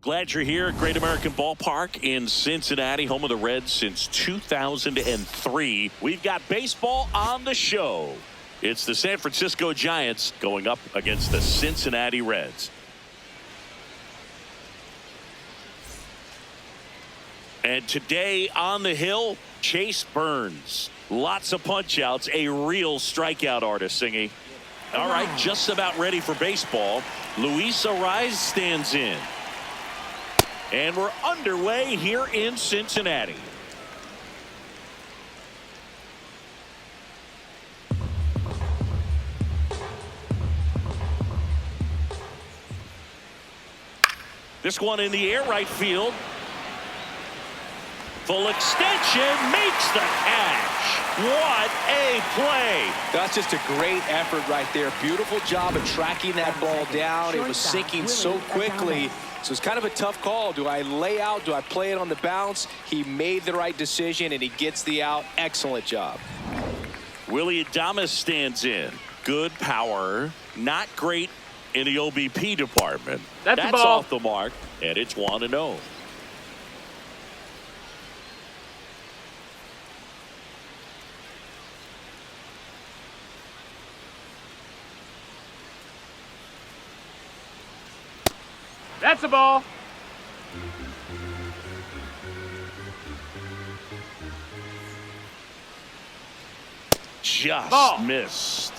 Glad you're here at Great American Ballpark in Cincinnati, home of the Reds since 2003. We've got baseball on the show. It's the San Francisco Giants going up against the Cincinnati Reds. And today on the hill, Chase Burns. Lots of punch outs, a real strikeout artist, Singy. All right, just about ready for baseball. Luis Arraez stands in. And we're underway here in Cincinnati. This one in the air, right field. Full extension, makes the catch. What a play. That's just a great effort right there. Beautiful job of tracking that ball down. It was sinking so quickly. So it's kind of a tough call. Do I lay out? Do I play it on the bounce? He made the right decision, and he gets the out. Excellent job. Willie Adames stands in. Good power. Not great in the OBP department. That's off the mark, and it's 1-0. That's the ball. Just missed.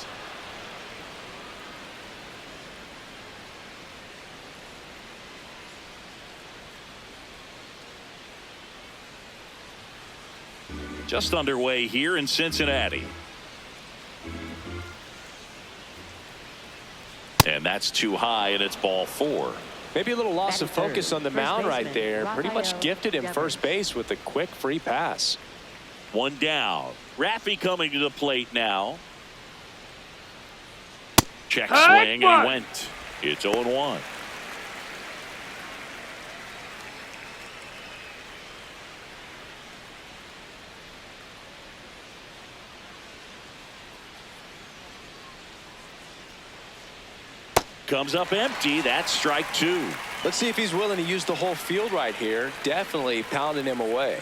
Just underway here in Cincinnati. And that's too high, and it's ball 4. Maybe a little loss of focus on the mound right there. Pretty much gifted him first base with a quick free pass. One down. Raffy coming to the plate now. Check swing, and he went. It's 0-1. Comes up empty. That's strike 2. Let's see if he's willing to use the whole field right here. Definitely pounding him away.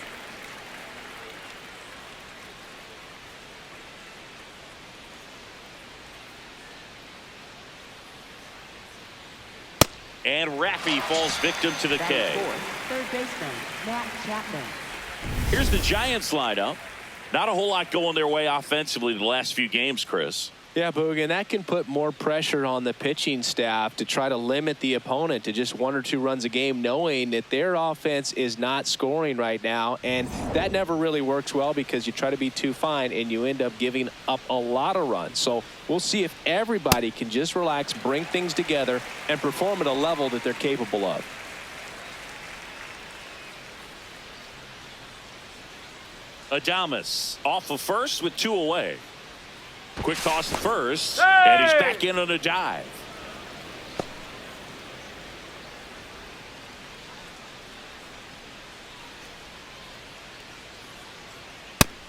And Raffy falls victim to the K. Third baseman, Matt Chapman. Here's the Giants lineup. Not a whole lot going their way offensively the last few games, Chris. Yeah, Boog, and that can put more pressure on the pitching staff to try to limit the opponent to just 1 or 2 runs a game, knowing that their offense is not scoring right now. And that never really works well because you try to be too fine and you end up giving up a lot of runs. So we'll see if everybody can just relax, bring things together, and perform at a level that they're capable of. Adames off of first with 2 away. Quick toss to first, and he's back in on a dive.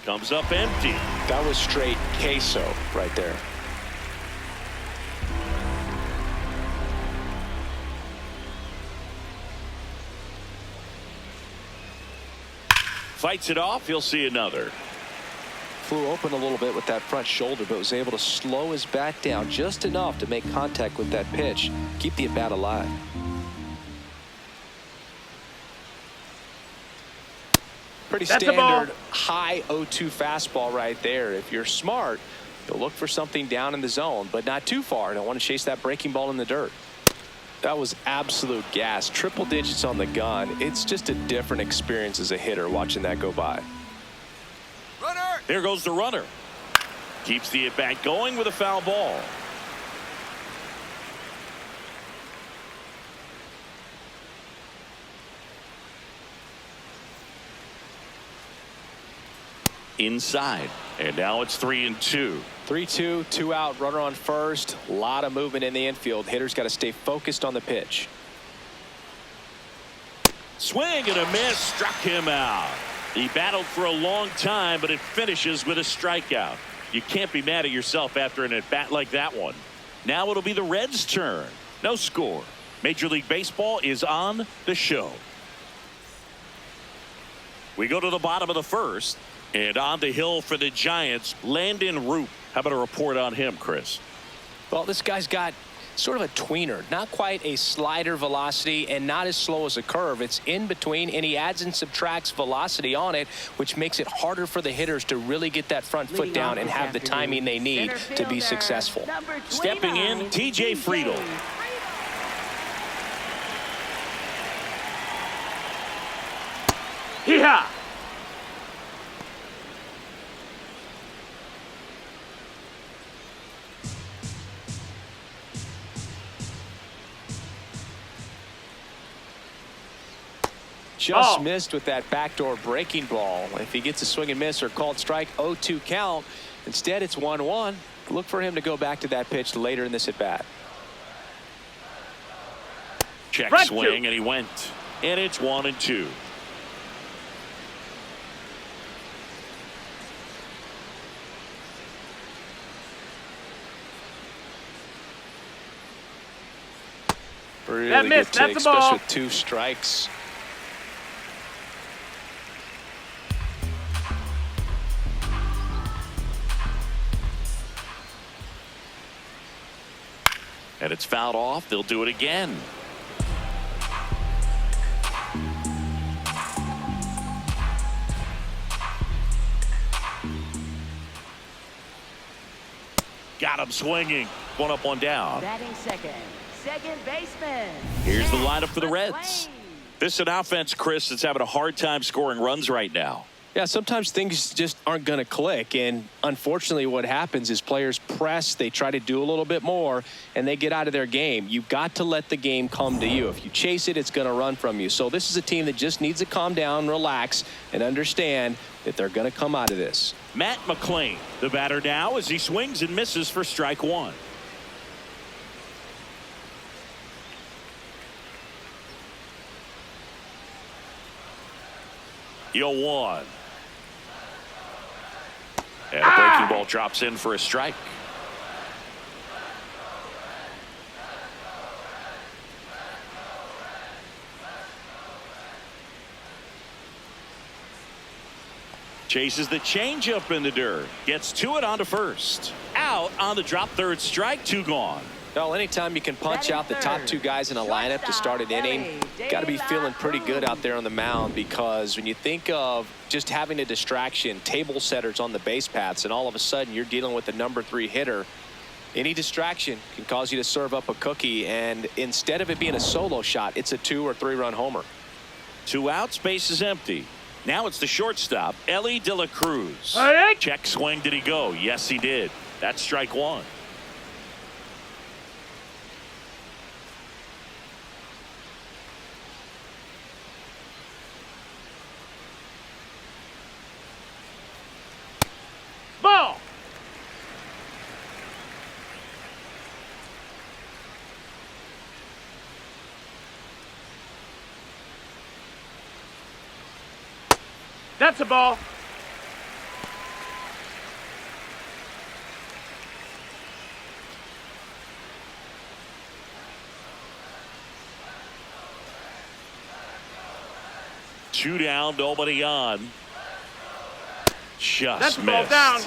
Comes up empty. That was straight queso right there. Fights it off. He'll see another. Flew open a little bit with that front shoulder, but was able to slow his bat down just enough to make contact with that pitch, keep the at-bat alive. Pretty standard high 0-2 fastball right there. If you're smart, you'll look for something down in the zone, but not too far. Don't want to chase that breaking ball in the dirt. That was absolute gas. Triple digits on the gun. It's just a different experience as a hitter watching that go by. There goes the runner. Keeps the at-bat going with a foul ball. Inside. And now it's 3-2. 3-2, 2 out, runner on first. A lot of movement in the infield. Hitters got to stay focused on the pitch. Swing and a miss. Struck him out. He battled for a long time, but it finishes with a strikeout. You can't be mad at yourself after an at-bat like that one. Now it'll be the Reds' turn. No score. Major League Baseball is on the show. We go to the bottom of the first, and on the hill for the Giants, Landen Roupp. How about a report on him, Chris? Well, this guy's got sort of a tweener, not quite a slider velocity and not as slow as a curve. It's in between, and he adds and subtracts velocity on it, which makes it harder for the hitters to really get that front foot down and have the timing they need to be successful. Stepping in, T.J. Friedl. Hee-haw! Just missed with that backdoor breaking ball. If he gets a swing and miss or called strike, 0-2 count. Instead, it's 1-1. Look for him to go back to that pitch later in this at bat. Check swing, and he went. And it's 1-2. Really that missed. Good take, That's a ball. especially with 2 strikes. And it's fouled off. They'll do it again. Got him swinging. One up, one down. Batting second baseman. Here's the lineup for the Reds. This is an offense, Chris, that's having a hard time scoring runs right now. Yeah, sometimes things just aren't going to click, and unfortunately what happens is players press, they try to do a little bit more, and they get out of their game. You've got to let the game come to you. If you chase it, it's going to run from you. So this is a team that just needs to calm down, relax, and understand that they're going to come out of this. Matt McClain, the batter now, as he swings and misses for strike one. Yo, 1. And a breaking ball drops in for a strike. Chases the changeup in the dirt. Gets to it onto first. Out on the drop, third strike, 2 gone. Well, anytime you can punch out the top 2 guys in a lineup to start an inning, got to be feeling pretty good out there on the mound, because when you think of just having a distraction, table setters on the base paths, and all of a sudden you're dealing with the number 3 hitter, any distraction can cause you to serve up a cookie, and instead of it being a solo shot, it's a 2 or 3 run homer. 2 outs, base is empty. Now it's the shortstop, Ellie De La Cruz. Check swing, did he go? Yes, he did. That's strike 1. Ball. That's a ball. Two down, nobody on. Just That's a missed. ball down.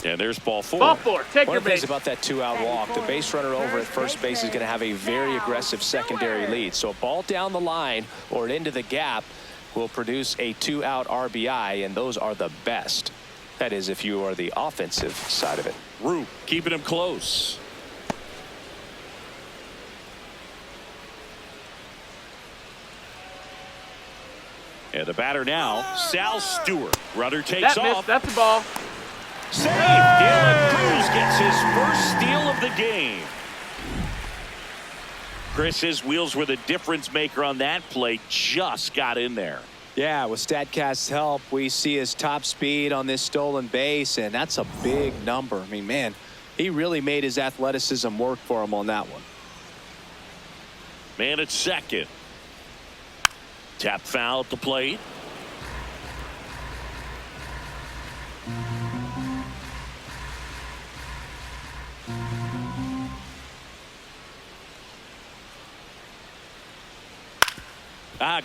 And there's ball 4. Ball 4. Take One your of the things base. about that 2-out walk, the base runner over at first base is going to have a very aggressive secondary lead. So a ball down the line or into the gap will produce a 2-out RBI, and those are the best. That is, if you are the offensive side of it. Roupp keeping him close. And the batter now, Sal Stewart. Runner takes That off. missed. That's a ball. Save! De La Cruz gets his first steal of the game. Chris, his wheels were the difference maker on that play. Just got in there. Yeah, with StatCast's help, we see his top speed on this stolen base, and that's a big number. I mean, man, he really made his athleticism work for him on that one. Man at second. Tap foul at the plate.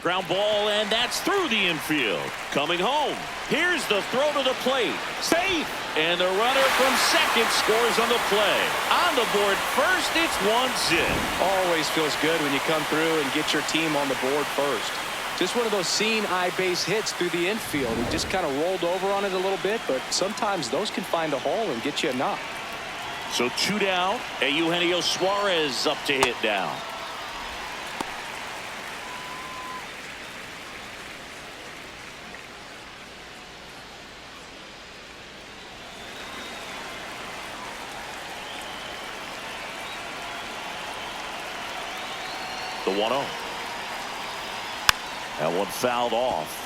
Ground ball, and that's through the infield. Coming home. Here's the throw to the plate. Safe. And the runner from second scores on the play. On the board first, it's 1-0. Always feels good when you come through and get your team on the board first. Just one of those seeing eye base hits through the infield. He just kind of rolled over on it a little bit, but sometimes those can find a hole and get you a knock. So 2 down, and Eugenio Suarez up to hit down. The 1-0. That one fouled off.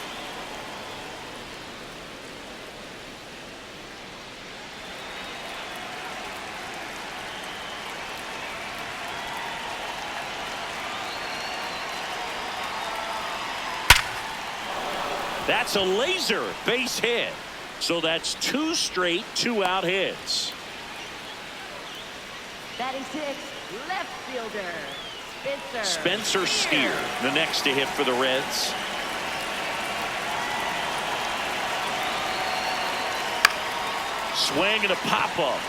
That's a laser base hit. So that's 2 straight 2-out hits. Batting 6, left fielder, Spencer Steer, the next to hit for the Reds. Swing and a pop-up.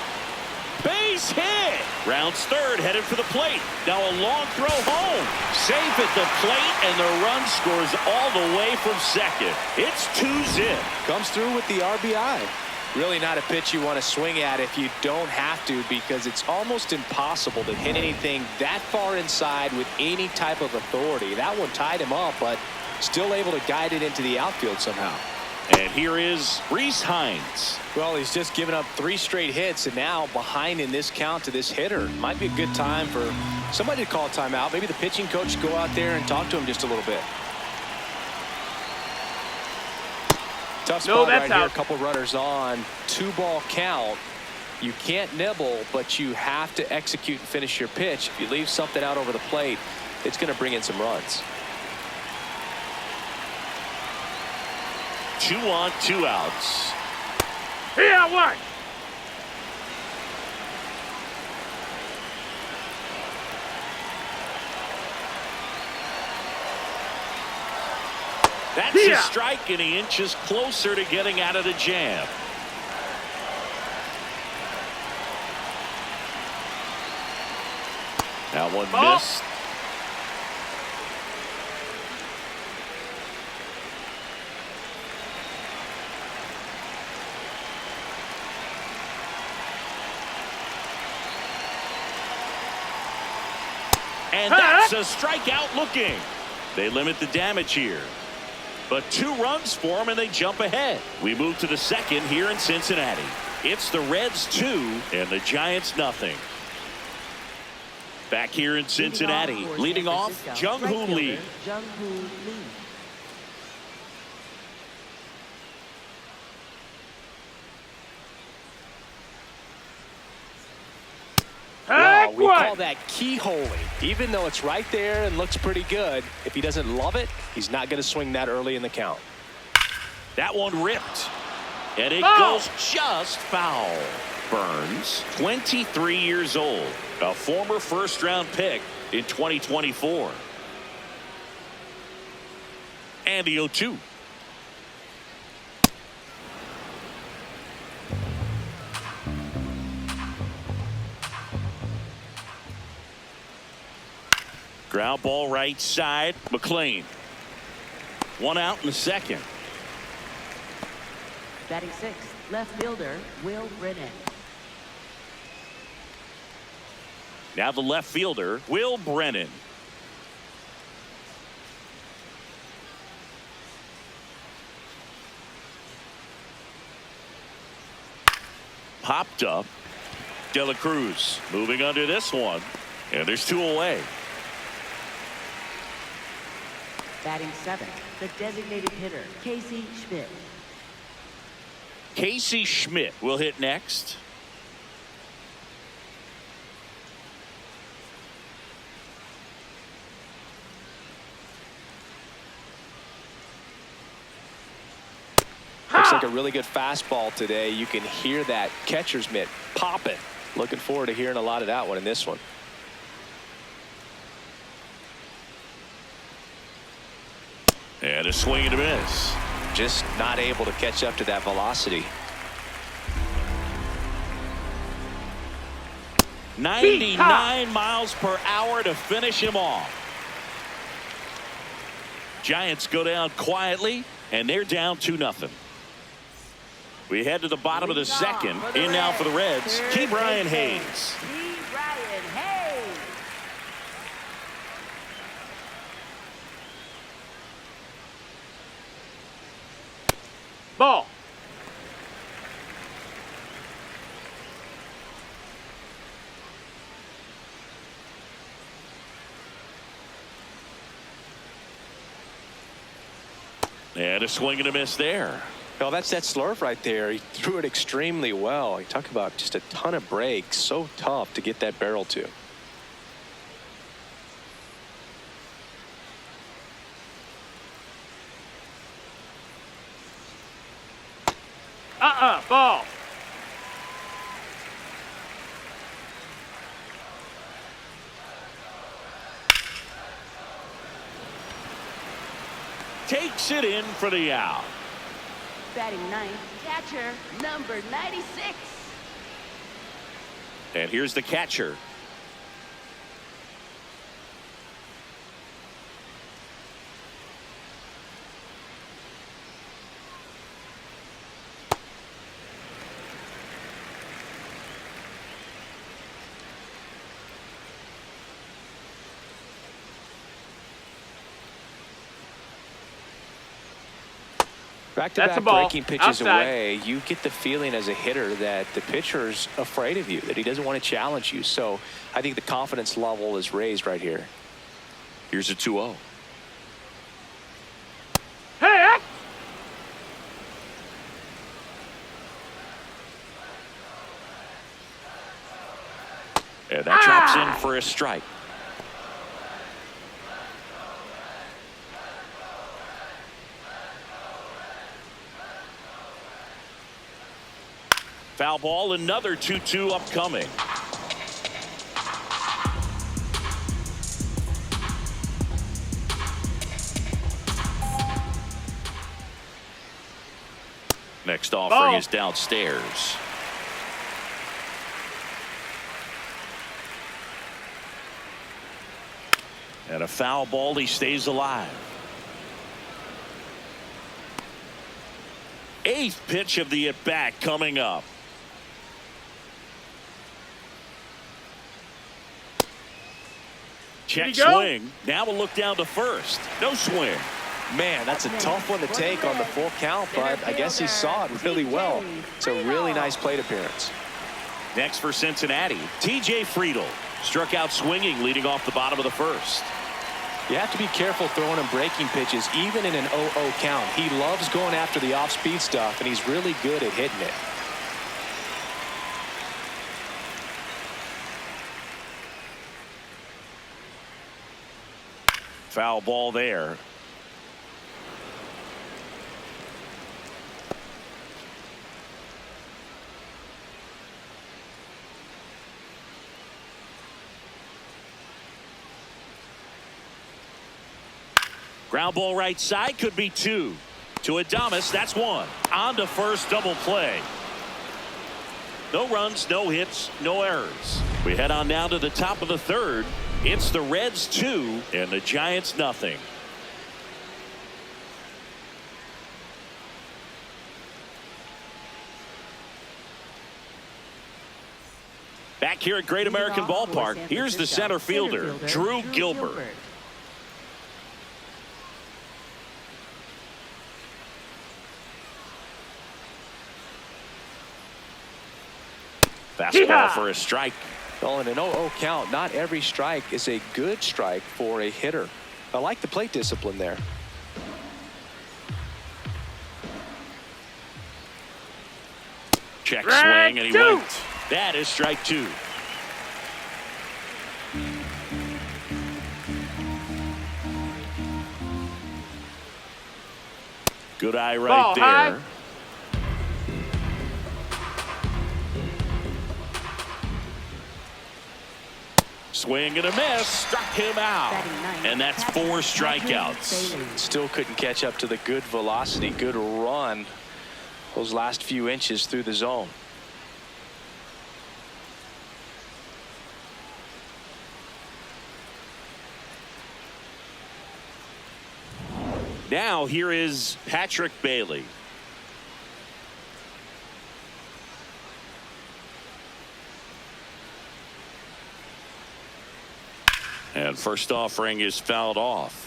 Base hit. Rounds third, headed for the plate. Now a long throw home. Safe at the plate, and the run scores all the way from second. It's 2-zip. Comes through with the RBI. Really not a pitch you want to swing at if you don't have to, because it's almost impossible to hit anything that far inside with any type of authority. That one tied him up, but still able to guide it into the outfield somehow. And here is Rhys Hines. Well, he's just given up 3 straight hits, and now behind in this count to this hitter. Might be a good time for somebody to call a timeout. Maybe the pitching coach go out there and talk to him just a little bit. Tough spot right here. A couple runners on. 2-ball count. You can't nibble, but you have to execute and finish your pitch. If you leave something out over the plate, it's going to bring in some runs. 2 on, 2 outs. Here, one. That's a strike, and he inches closer to getting out of the jam. That one missed. And that's a strikeout looking. They limit the damage here. But 2 runs for him, and they jump ahead. We move to the second here in Cincinnati. It's the Reds 2 and the Giants nothing. Back here in Cincinnati, leading off, Jung Hoo Lee. Jung Hoo Lee. Well, we call that keyholing. Even though it's right there and looks pretty good, if he doesn't love it, he's not going to swing that early in the count. That one ripped. And it goes just foul. Burns, 23 years old, a former first-round pick in 2024. And the 0-2. Ground ball right side. McLean. 1 out in the second. Batting 6, left fielder, Brennan. Now the left fielder, Brennan. Popped up. De La Cruz moving under this one. And there's 2 away. Batting 7, the designated hitter, Casey Schmidt. Casey Schmidt will hit next. Looks like a really good fastball today. You can hear that catcher's mitt popping. Looking forward to hearing a lot of that one in this one. And a swing and a miss. Just not able to catch up to that velocity. 99 miles per hour to finish him off. Giants go down quietly, and they're down 2-0. We head to the bottom of the second. In now for the Reds, Ke'Bryan Hayes. Ke'Bryan Hayes. Ball. And a swing and a miss there. Well, that's that slurve right there. He threw it extremely well. You talk about just a ton of breaks. So tough to get that barrel to. Ball. Takes it in for the out. Batting ninth, catcher number 96. And here's the catcher. Back-to-back breaking pitches away, you get the feeling as a hitter that the pitcher's afraid of you, that he doesn't want to challenge you. So I think the confidence level is raised right here. Here's a 2-0. Hey! And that drops in for a strike. Foul ball, another 2-2 upcoming. Next offering is downstairs. And a foul ball, he stays alive. Eighth pitch of the at-bat coming up. Check swing. Now we'll look down to first. No swing. Man, that's a tough one to take on the full count, but I guess he saw it really well. It's a really nice plate appearance. Next for Cincinnati, TJ Friedl. Struck out swinging, leading off the bottom of the first. You have to be careful throwing him breaking pitches, even in an 0-0 count. He loves going after the off-speed stuff, and he's really good at hitting it. Foul ball there. Ground ball right side, could be two. To Adames, that's one. On to first, double play. No runs, no hits, no errors. We head on now to the top of the third. It's the Reds 2 and the Giants nothing. Back here at Great American Ballpark, here's the center fielder, Drew Gilbert. Fastball for a strike. Well, in an 0-0 count, not every strike is a good strike for a hitter. I like the plate discipline there. Check swing, and he went. That is strike two. Good eye right there. Swing and a miss. Struck him out. And that's 4 strikeouts. Still couldn't catch up to the good velocity, good run those last few inches through the zone. Now here is Patrick Bailey. And first offering is fouled off.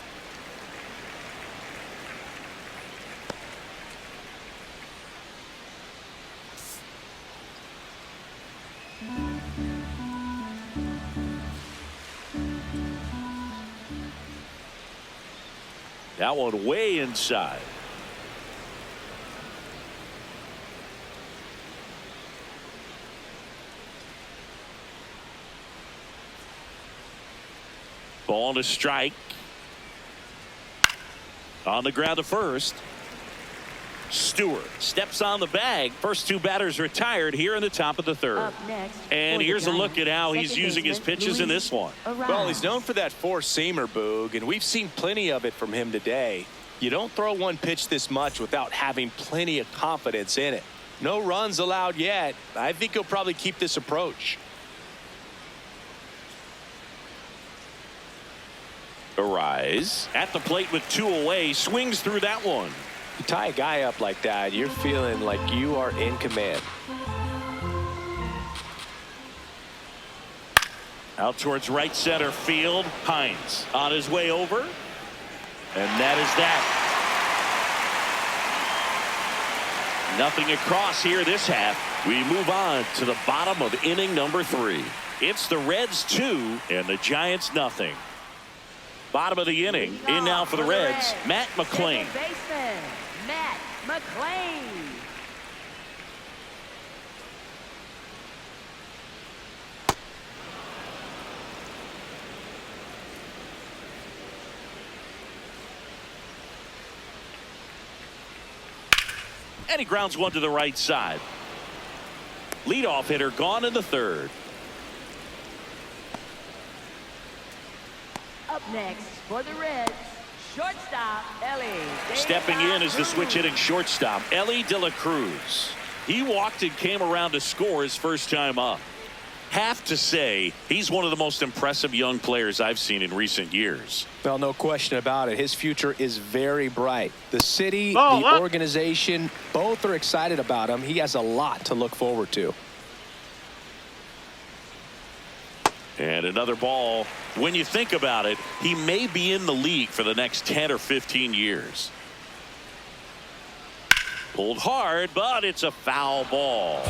That one way inside. Ball to strike. On the ground to first. Stewart steps on the bag. First 2 batters retired here in the top of the 3rd. And here's a look at how he's using his pitches in this one. Well, he's known for that 4-seamer, Boog, and we've seen plenty of it from him today. You don't throw one pitch this much without having plenty of confidence in it. No runs allowed yet. I think he'll probably keep this approach. Arise at the plate with 2 away. Swings through that one. You tie a guy up like that, you're feeling like you are in command. Out towards right center field. Hines on his way over. And that is that. Nothing across here this half. We move on to the bottom of inning number 3. It's the Reds 2 and the Giants nothing. Bottom of the inning. In now for the Reds, Matt McClain. Matt McClain. And he grounds one to the right side. Leadoff hitter gone in the 3rd. Up next for the Reds, shortstop Ellie. Stepping in is the switch hitting shortstop Ellie De La Cruz. He walked and came around to score his first time up. Have to say he's one of the most impressive young players I've seen in recent years. Well, no question about it. His future is very bright. The city, the organization, both are excited about him. He has a lot to look forward to. And another ball. When you think about it, he may be in the league for the next 10 or 15 years. Pulled hard, but it's a foul ball.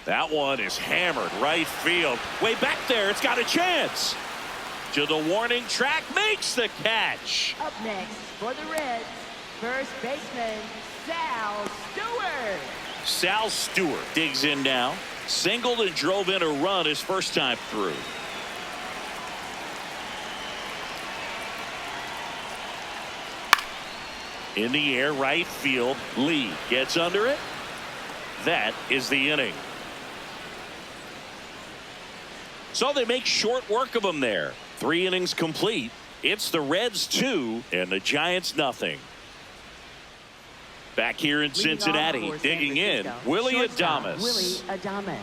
That one is hammered right field. Way back there, it's got a chance. To the warning track, makes the catch. Up next for the Reds, first baseman Sal Stewart. Sal Stewart digs in now. Singled and drove in a run his first time through. In the air, right field. Lee gets under it. That is the inning. So they make short work of him there. 3 innings complete. It's the Reds 2 and the Giants nothing. Back here in Cincinnati, digging in, Willie Adames. Willie Adames.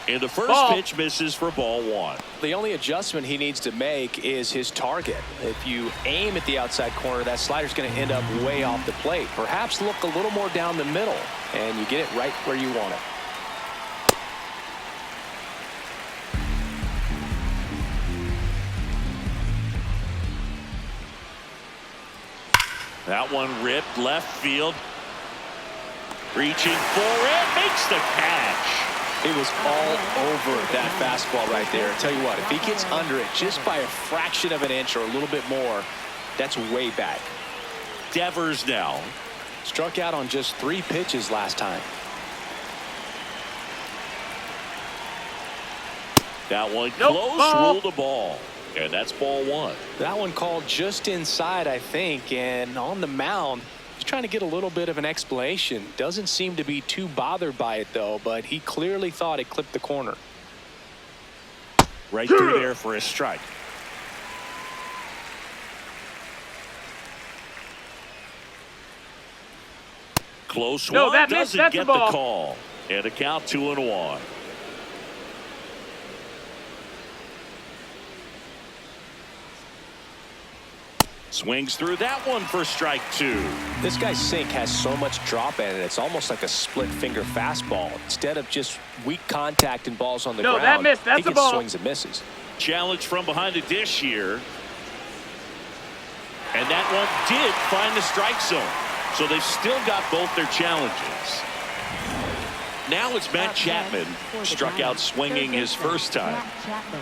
And the first pitch misses for ball 1. The only adjustment he needs to make is his target. If you aim at the outside corner, that slider's going to end up way off the plate. Perhaps look a little more down the middle, and you get it right where you want it. That one ripped left field. Reaching for it, makes the catch. It was all over that fastball right there. I tell you what, if he gets under it just by a fraction of an inch or a little bit more, that's way back. Devers now. Struck out on just 3 pitches last time. That one Nope, close, ball. ruled a ball. And that's ball one. That one called just inside, I think, and on the mound, he's trying to get a little bit of an explanation. Doesn't seem to be too bothered by it, though, but he clearly thought it clipped the corner. Right through there for a strike. Close No, one, that missed. doesn't That's a get the ball. call. And a count 2-1. Swings through that one for strike two. This guy's sink has so much drop in it, it's almost like a split finger fastball. Instead of just weak contact and balls on the No, ground, that missed. That's he a gets ball. swings and misses. Challenge from behind the dish here. And that one did find the strike zone. So they've still got both their challenges. Now it's Matt Chapman. Struck out swinging his first time. Matt Chapman.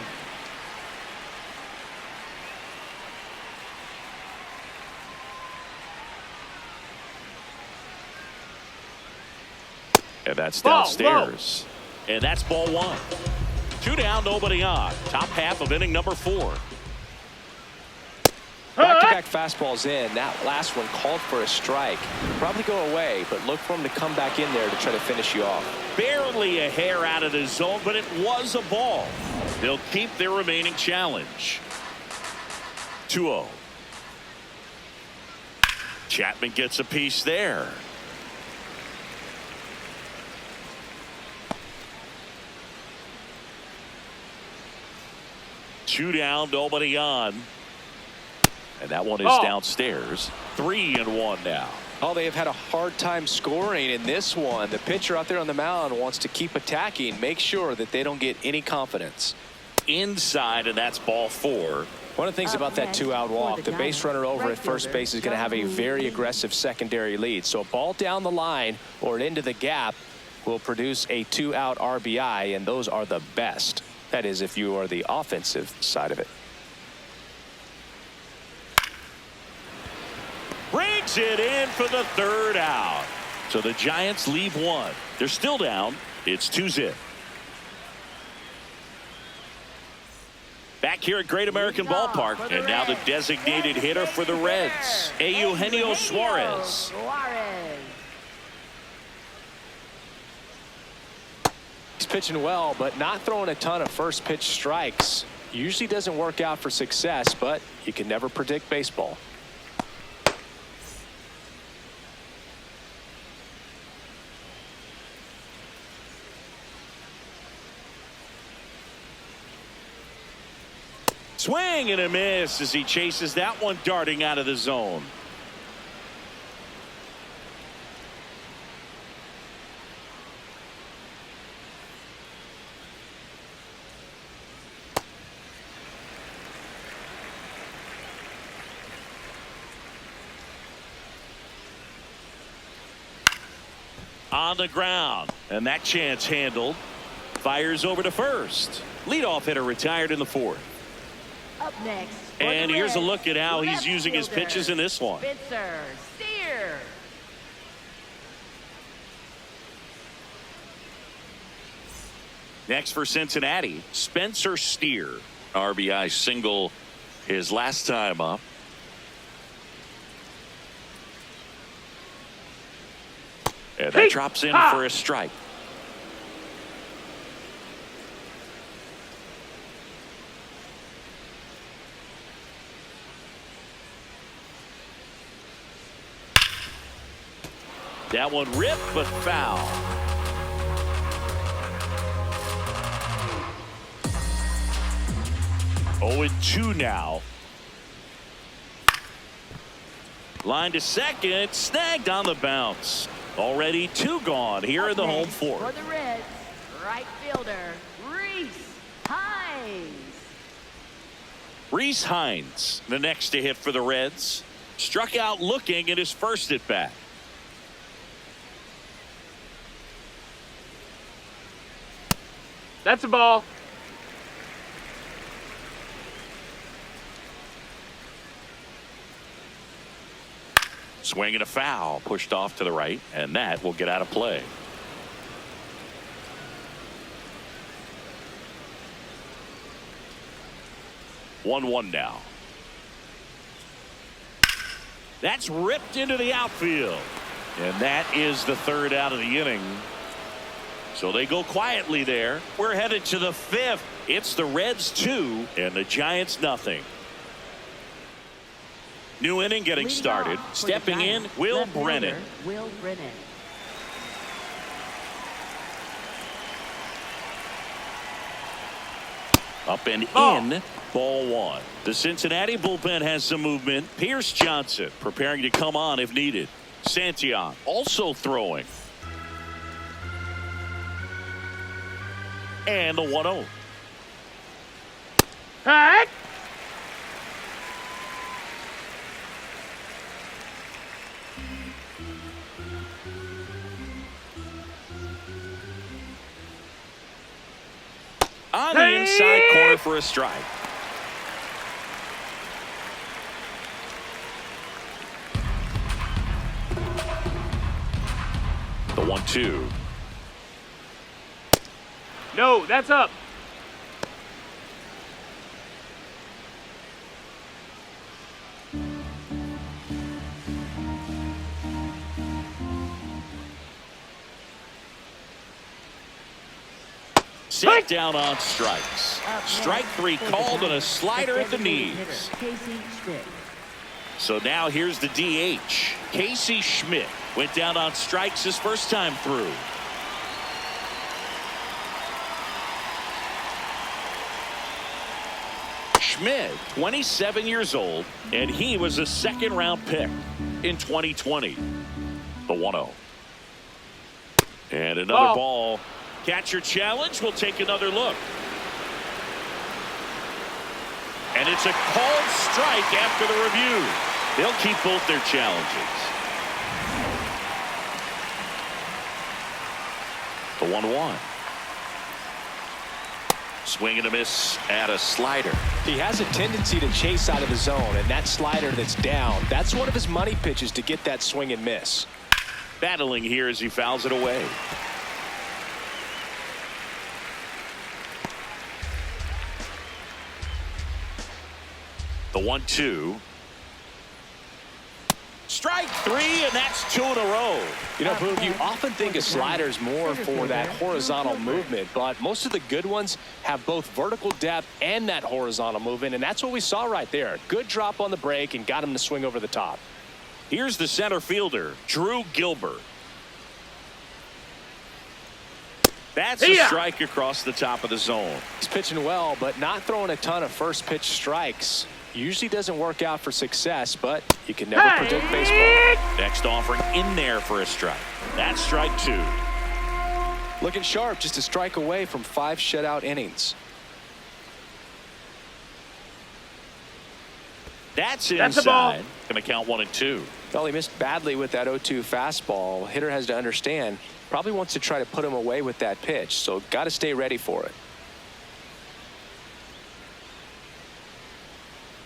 And that's Ball, downstairs. And that's ball one. 2 down, nobody on. Top half of inning number 4. Back-to-back fastballs in. That last one called for a strike. Probably go away, but look for him to come back in there to try to finish you off. Barely a hair out of the zone, but it was a ball. They'll keep their remaining challenge. 2-0. Chapman gets a piece there. Two down, nobody on. And that one is downstairs. 3-1 now. Oh, they have had a hard time scoring in this one. The pitcher out there on the mound wants to keep attacking, make sure that they don't get any confidence. Inside, and that's ball 4. One of the things about that 2-out walk, the base runner over at first base is going to have a very aggressive secondary lead. So a ball down the line or into the gap will produce a 2-out RBI, and those are the best. That is, if you are the offensive side of it. Brings it in for the 3rd out. So the Giants leave one. They're still down. It's 2-0. Back here at Great American Ballpark, and now the designated hitter for the Reds, Eugenio Suarez. He's pitching well, but not throwing a ton of first pitch strikes. Usually doesn't work out for success, but you can never predict baseball. Swing and a miss as he chases that one darting out of the zone. On the ground, and that chance handled. Fires over to first. Leadoff hitter retired in the 4th. Up next. And here's a look at how he's using his pitches in this one. Spencer Steer. Next for Cincinnati, Spencer Steer. RBI single his last time up. And that drops in for a strike. That one ripped but foul. Oh, and 2 now. Line to second, snagged on the bounce. Already 2 gone here in the home 4th. For the Reds, right fielder Reese Hines. Reese Hines, the next to hit for the Reds, struck out looking at his first at bat. That's a ball. Swing and a foul, pushed off to the right, and that will get out of play. 1-1 now. That's ripped into the outfield. And that is the third out of the inning. So they go quietly there. We're headed to the fifth. It's the Reds 2 and the Giants nothing. New inning getting started. Stepping in, Will Brennan. Will Brennan. Up and in. Ball one. The Cincinnati bullpen has some movement. Pierce Johnson preparing to come on if needed. Santiago also throwing. And the 1-0. Hey! On the inside corner for a strike. The 1-2. No, that's up. Sit down on strikes. Strike three called and a slider at the knees. So now here's the DH. Casey Schmidt went down on strikes his first time through. Schmidt, 27 years old, and he was a second-round pick in 2020. The 1-0. And another ball. Catcher challenge. We'll take another look. And it's a called strike after the review. They'll keep both their challenges. The 1-1. Swing and a miss at a slider. He has a tendency to chase out of the zone, and that slider that's down, that's one of his money pitches to get that swing and miss. Battling here as he fouls it away. The 1-2. Strike three, and that's 2 in a row. You know, Boog, you often think a slider is more for that horizontal movement, but most of the good ones have both vertical depth and that horizontal movement, and that's what we saw right there. Good drop on the break and got him to swing over the top. Here's the center fielder, Drew Gilbert. That's a strike across the top of the zone. He's pitching well, but not throwing a ton of first pitch strikes. Usually doesn't work out for success, but you can never predict baseball. Next offering in there for a strike. That's strike two. Looking sharp, just a strike away from 5 shutout innings. That's inside. Going to count 1 and 2. Well, he missed badly with that 0-2 fastball. Hitter has to understand, probably wants to try to put him away with that pitch, so got to stay ready for it.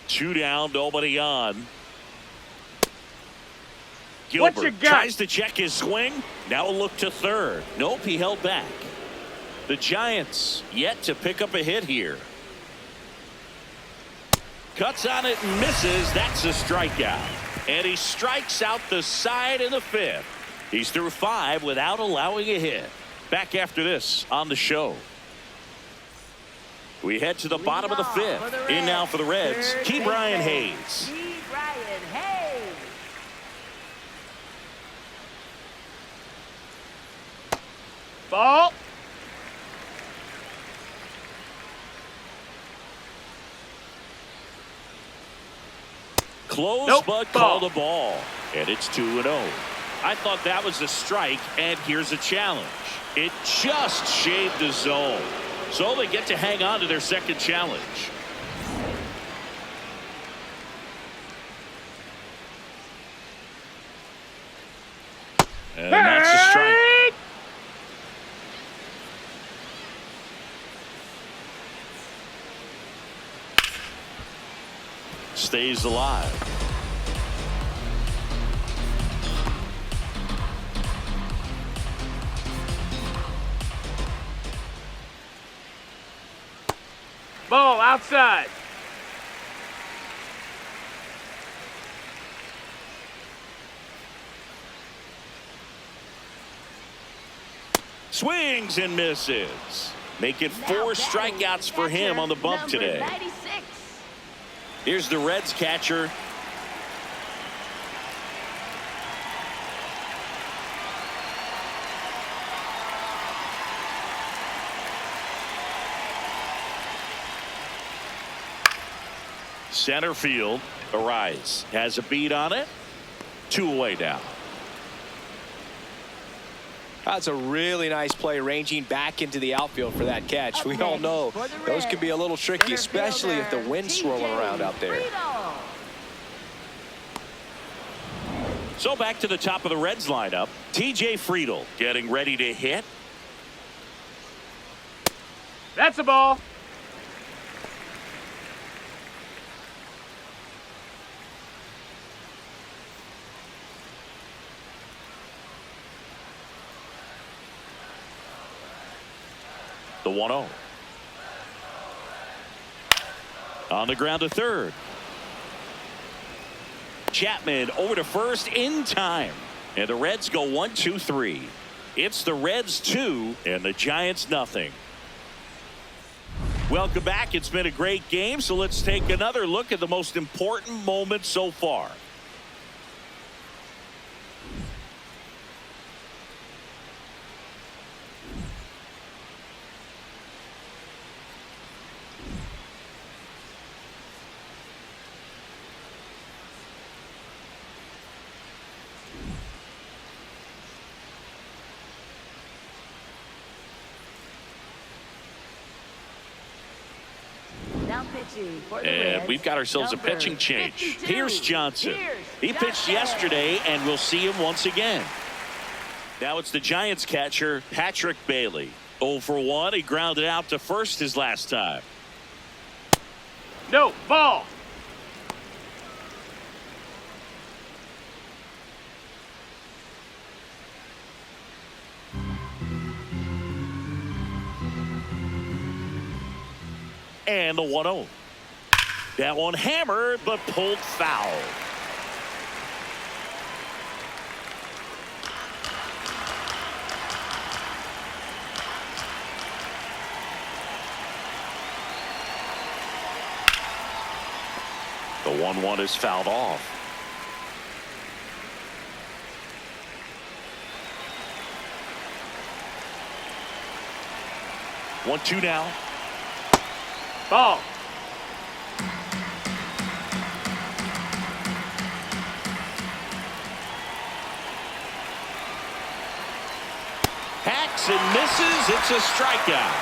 2 down, nobody on. Gilbert tries to check his swing. Now a look to third. Nope, he held back. The Giants yet to pick up a hit here. Cuts on it and misses. That's a strikeout. And he strikes out the side in the fifth. He's through 5 without allowing a hit. Back after this on the show. We head to the bottom of the fifth. In now for the Reds, Key Brian Hayes. Ball. Close, but called a ball. And it's 2-0. I thought that was a strike, and here's a challenge. It just shaved the zone. So they get to hang on to their second challenge. And that's a strike. Stays alive. Ball outside. Swings and misses. Making 4 strikeouts for him on the bump today. 96. Here's the Reds catcher. Center field. Arise has a beat on it. 2 away now. That's a really nice play, ranging back into the outfield for that catch. We all know those can be a little tricky, especially if the wind's swirling around out there. So back to the top of the Reds lineup. TJ Friedel getting ready to hit. That's a ball. The 1-0. On the ground to third. Chapman over to first in time. And the Reds go 1-2-3. It's the Reds 2 and the Giants nothing. Welcome back. It's been a great game, so let's take another look at the most important moment so far. And we've got ourselves a pitching change. Pierce Johnson. He pitched yesterday, and we'll see him once again. Now it's the Giants catcher, Patrick Bailey. 0 for 1. He grounded out to first his last time. No, ball. And the 1-0. That one hammered, but pulled foul. The 1-1 is fouled off. One, 2 now. Ball. Hacks and misses. It's a strikeout.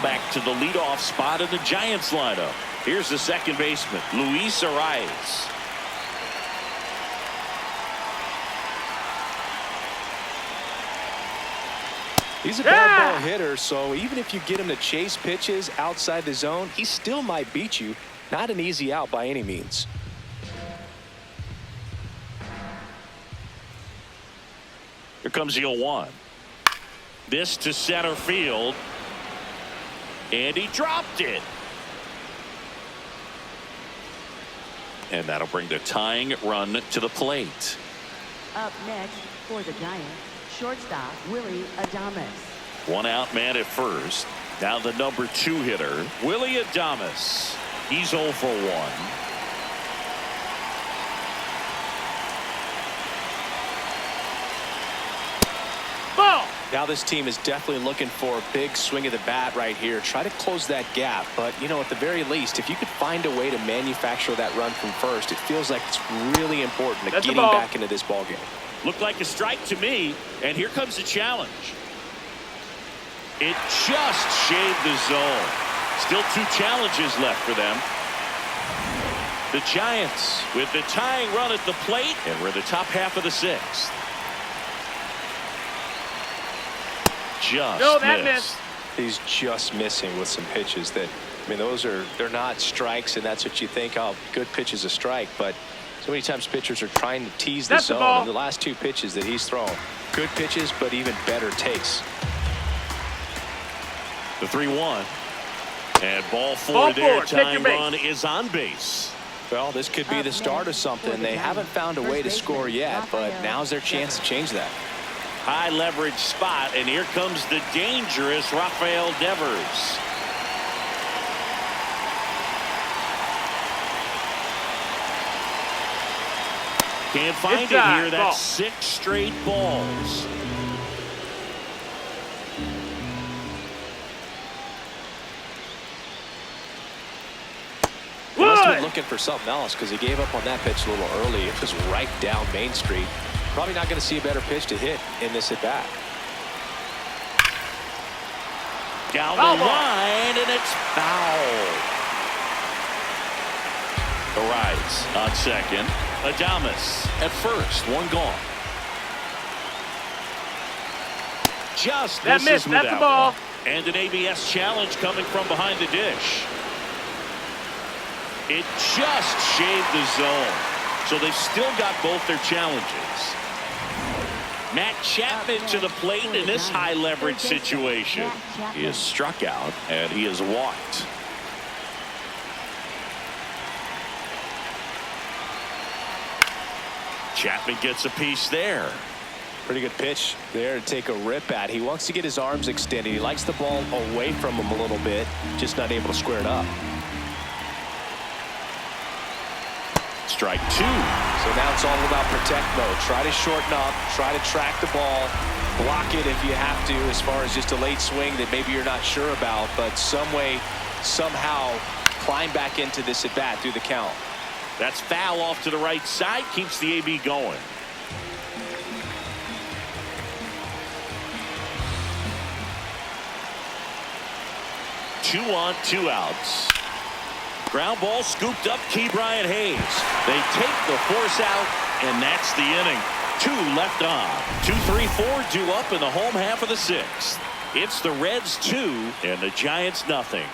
Back to the leadoff spot in the Giants lineup. Here's the second baseman, Luis Arias. He's a bad ball hitter, so even if you get him to chase pitches outside the zone, he still might beat you. Not an easy out by any means. Here comes the 0-1. This to center field. And he dropped it. And that'll bring the tying run to the plate. Up next for the Giants, shortstop Willie Adames. 1 out man at first. Now the number 2 hitter, Willie Adames. He's 0 for 1. Now this team is definitely looking for a big swing of the bat right here. Try to close that gap. But, you know, at the very least, if you could find a way to manufacture that run from first, it feels like it's really important to getting back into this ball game. Looked like a strike to me. And here comes the challenge. It just shaved the zone. Still 2 challenges left for them. The Giants with the tying run at the plate. And we're in the top half of the 6th. Just missed. He's just missing with some pitches that, I mean, they're not strikes, and that's what you think, oh, good pitch is a strike. But so many times pitchers are trying to tease the zone. And the last 2 pitches that he's thrown, good pitches, but even better takes. The 3-1. And ball 4 there. Tying run is on base. Well, this could be the start of something. They haven't found a way to score yet, but now's their chance to change that. High leverage spot, and here comes the dangerous Rafael Devers. Can't find it here. That's 6 straight balls. He must have been looking for something else because he gave up on that pitch a little early. It was right down Main Street. Probably not going to see a better pitch to hit in this at bat. Down the line, and it's foul. Arise on second. Adames at first. 1 gone. Just that missed. That's the ball. One. And an ABS challenge coming from behind the dish. It just shaved the zone. So they've still got both their challenges. Matt Chapman to the plate in this high leverage situation. He is struck out and he is walked. Chapman gets a piece there. Pretty good pitch there to take a rip at. He wants to get his arms extended. He likes the ball away from him a little bit, just not able to square it up. Strike 2. So now it's all about protect mode. Try to shorten up, try to track the ball, block it if you have to, as far as just a late swing that maybe you're not sure about, but some way, somehow climb back into this at bat through the count. That's foul off to the right side, keeps the AB going. Two on, 2 outs. Ground ball scooped up, Key Bryant Hayes. They take the force out, and that's the inning. 2 left on. 2-3-4 due up in the home half of the 6th. It's the Reds 2 and the Giants nothing.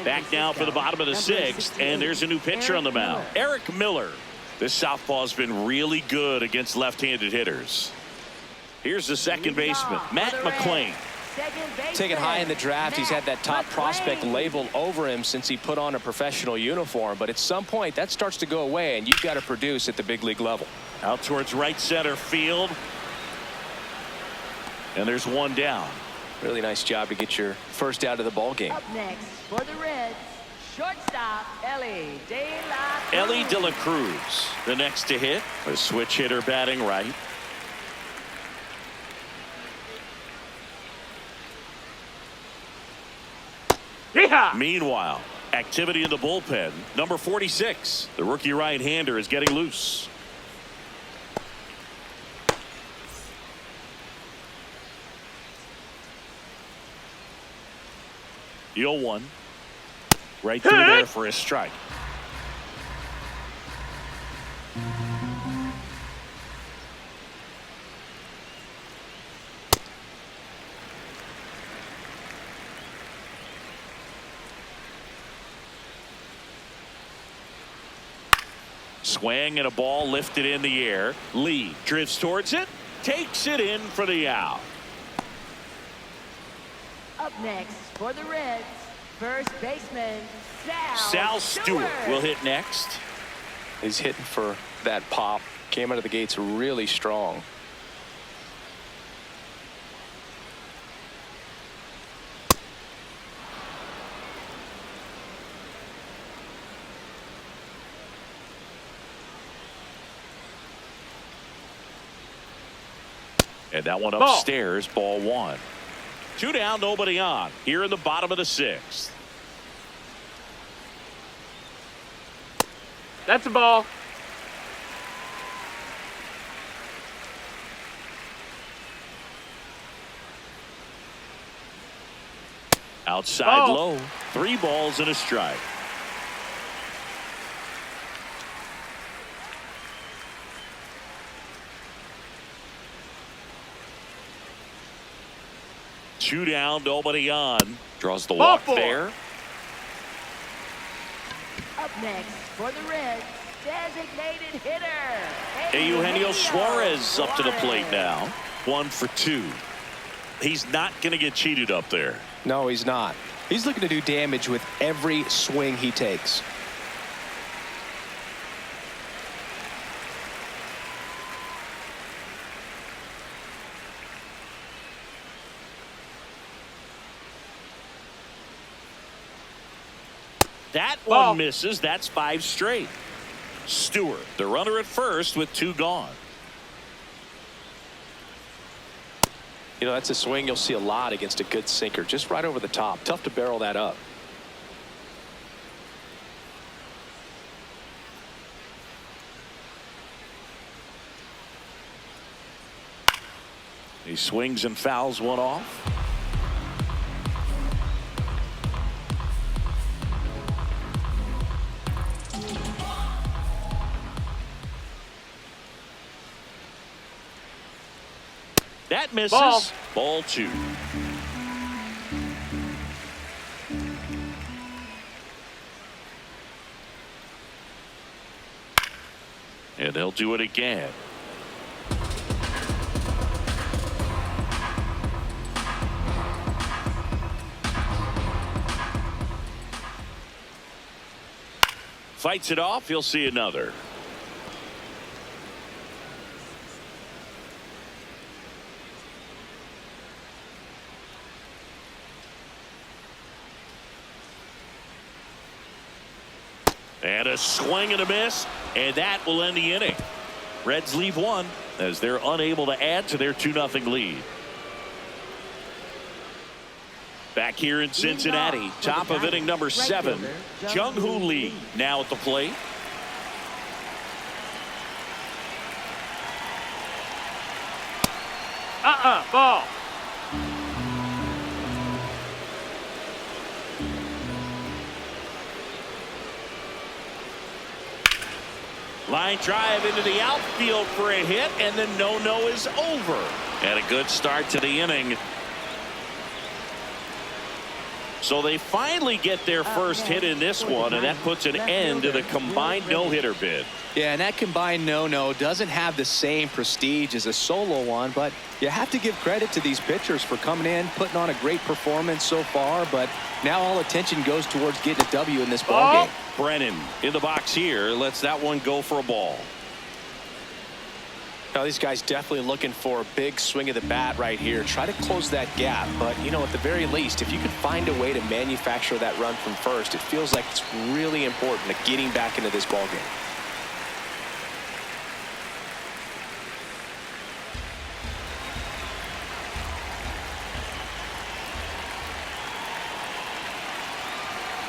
Back now for the bottom of the 6th, and there's a new pitcher on the mound. Eric Miller. This southpaw's been really good against left-handed hitters. Here's the second baseman, Matt McClain. Taken high in the draft, he's had that top prospect label over him since he put on a professional uniform, but at some point that starts to go away, and you've got to produce at the big league level. Out towards right center field, and there's 1 down. Really nice job to get your first out of the ball game. Up next for the Reds, shortstop Ellie De La Cruz, the next to hit, a switch hitter batting right. Yeehaw! Meanwhile, activity in the bullpen. Number 46, the rookie right-hander, is getting loose. The 0-1. Right through there for a strike. Swing and a ball lifted in the air. Lee drifts towards it, takes it in for the out. Up next for the Reds, first baseman Sal Stewart will hit next. He's hitting for that pop. Came out of the gates really strong. And that one upstairs, ball 1. 2 down, nobody on. Here in the bottom of the 6th. That's a ball. Outside low. 3 balls and a strike. Two down, nobody on. Draws the walk there. Up next for the Reds, designated hitter Eugenio Suarez up to the plate now. 1 for 2. He's not going to get cheated up there. No, he's not. He's looking to do damage with every swing he takes. That Ball. one misses. That's 5 straight. Stewart, the runner at first with 2 gone. You know, that's a swing you'll see a lot against a good sinker. Just right over the top. Tough to barrel that up. He swings and fouls one off. That misses. Ball 2. And they'll do it again. Fights it off. He'll see another. And a swing and a miss, and that will end the inning. Reds leave 1 as they're unable to add to their 2-0 lead. Back here in Cincinnati, top of inning number 7, Jung Hoo Lee now at the plate. Ball. Line drive into the outfield for a hit, and the no-no is over. And a good start to the inning. So they finally get their first hit in this one, and that puts an end to the combined no-hitter bid. Yeah, and that combined no-no doesn't have the same prestige as a solo one, but you have to give credit to these pitchers for coming in, putting on a great performance so far, but now all attention goes towards getting a W in this ball game. Brennan in the box here lets that one go for a ball. Now these guys definitely looking for a big swing of the bat right here. Try to close that gap, but you know, at the very least, if you could find a way to manufacture that run from first, it feels like it's really important to getting back into this ball game.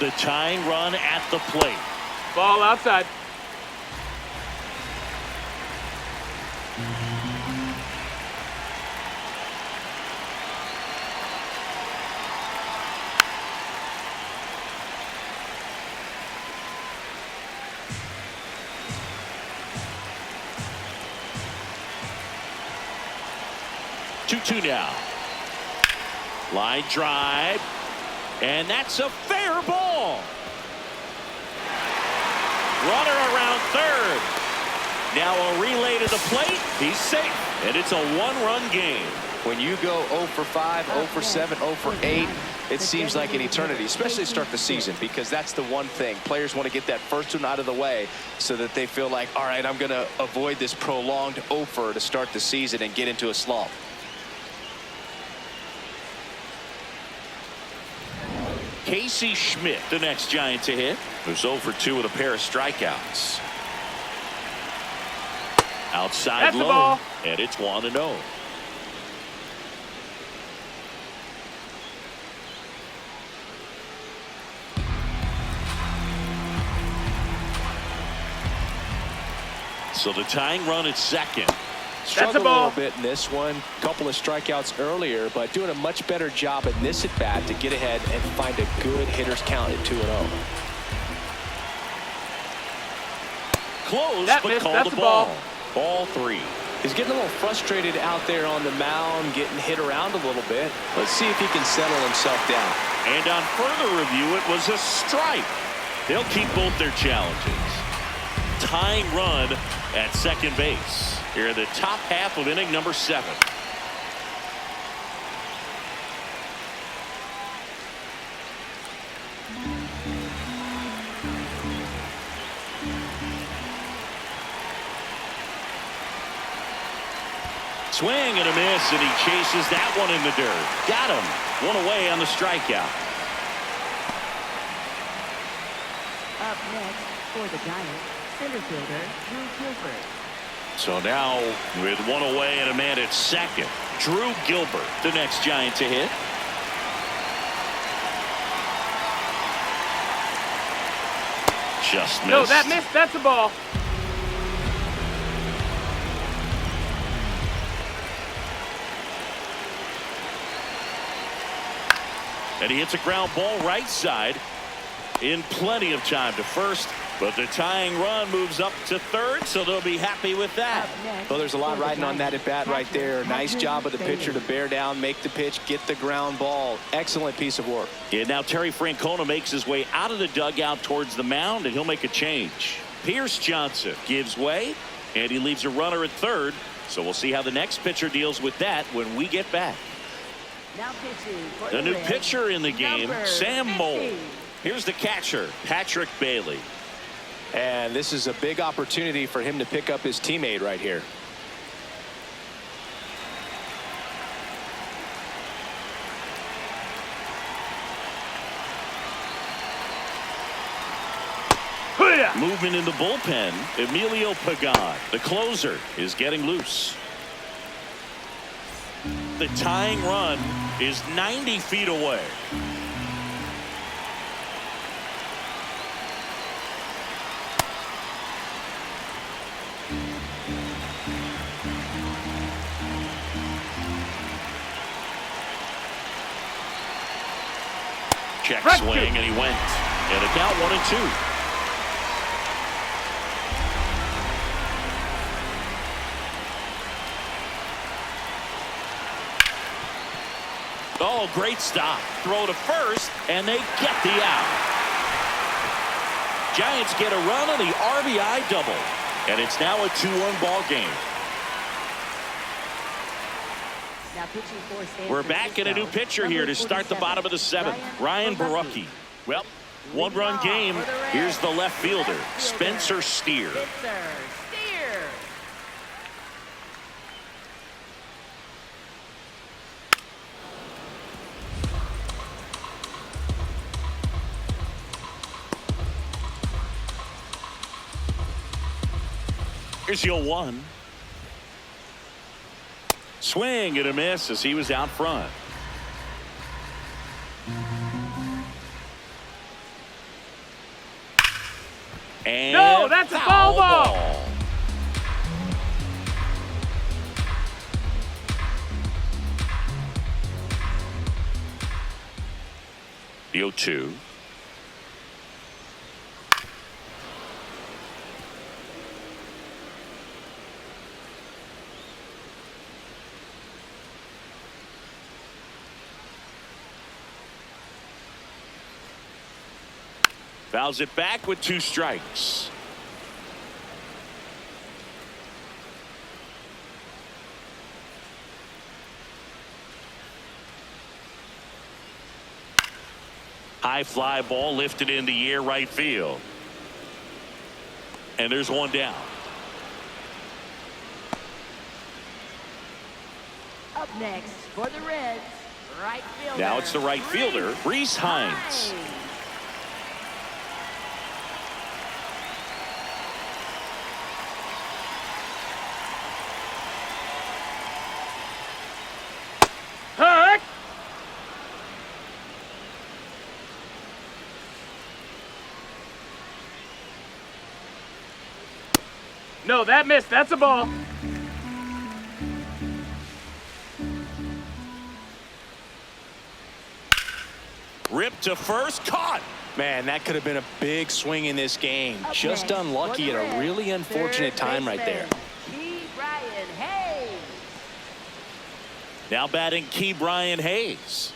The tying run at the plate. Ball outside. Two now. Line drive. And that's a fair ball. Runner around third. Now a relay to the plate. He's safe. And it's a 1-run game. When you go 0 for 5, 0 for 7, 0 for 8, it seems like an eternity, especially to start the season, because that's the one thing. Players want to get that first one out of the way so that they feel like, all right, I'm going to avoid this prolonged 0 for to start the season and get into a slump. Casey Schmidt, the next Giant to hit, who's 0 for 2 with a pair of strikeouts. Outside That's the low, ball. and it's 1-0. So the tying run at second. Struggled a little bit in this one. Couple of strikeouts earlier, but doing a much better job in this at bat to get ahead and find a good hitter's count at 2-0. Close, That but missed. called That's the a ball. Ball 3. He's getting a little frustrated out there on the mound, getting hit around a little bit. Let's see if he can settle himself down. And on further review, it was a strike. They'll keep both their challenges. Tying run at second base here in the top half of inning number 7. Swing and a miss, and he chases that one in the dirt. Got him. One away on the strikeout. Up next for the Giants, center fielder Drew Gilbert. So now with one away and a man at second, Drew Gilbert, the next Giant to hit. Just missed. No, that missed. That's a ball. And he hits a ground ball right side in plenty of time to first. But the tying run moves up to third, so they'll be happy with that. Well, there's a lot riding on that at bat right there. Nice job of the pitcher to bear down, make the pitch, get the ground ball. Excellent piece of work. Yeah, now Terry Francona makes his way out of the dugout towards the mound, and he'll make a change. Pierce Johnson gives way, and he leaves a runner at third. So we'll see how the next pitcher deals with that when we get back. Now pitching for The new Reds, pitcher in the game, number Sam 50. Moll. Here's the catcher, Patrick Bailey. And this is a big opportunity for him to pick up his teammate right here. Movement in the bullpen, Emilio Pagán, the closer, is getting loose. The tying run is 90 feet away. Check swing, and he went. And a count 1-2. Oh, great stop. Throw to first, and they get the out. Giants get a run on the RBI double. And it's now a 2-1 ball game. Now pitching for San We're back in a new pitcher here to start the bottom of the seventh. Ryan Borucki. Well, one-run game. Here's the left fielder, Spencer Steer. Here's your 1. Swing and a miss as he was out front. And No, that's a foul ball. The 0-2. Fouls it back with 2 strikes. High fly ball lifted in the air right field. And there's one down. Up next for the Reds, right fielder. Now it's the right fielder, Reese Hines. Hurt. No, that missed. That's a ball. Ripped to first, caught. Man, that could have been a big swing in this game. Just unlucky at a really unfortunate time right there. Now batting Key Brian Hayes.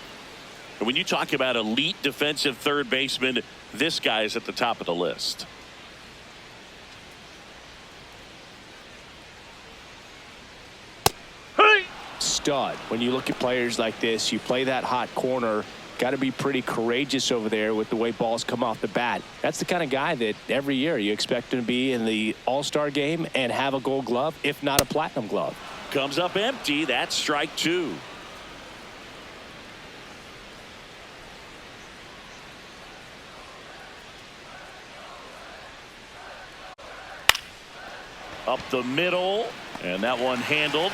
And when you talk about elite defensive third baseman, this guy is at the top of the list. Stud. When you look at players like this, you play that hot corner, got to be pretty courageous over there with the way balls come off the bat. That's the kind of guy that every year you expect him to be in the All-Star game and have a Gold Glove, if not a Platinum Glove. Comes up empty. That's strike 2. Up the middle, and that one handled.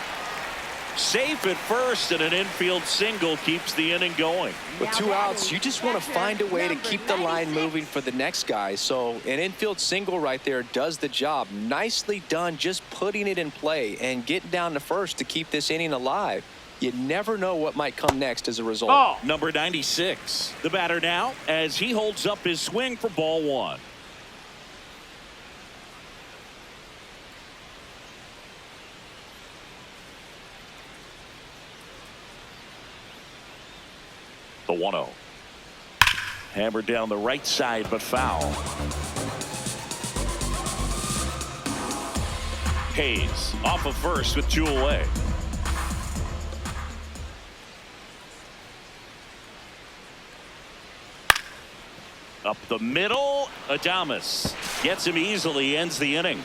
Safe at first, and an infield single keeps the inning going. With 2 outs, you just want to find a way to keep the line moving for the next guy. So an infield single right there does the job. Nicely done, just putting it in play and getting down to first to keep this inning alive. You never know what might come next as a result. Ball. Number 96, the batter now, as he holds up his swing for ball 1. The 1-0. Hammered down the right side, but foul. Hayes off of first with 2 away. Up the middle, Adames gets him easily, ends the inning.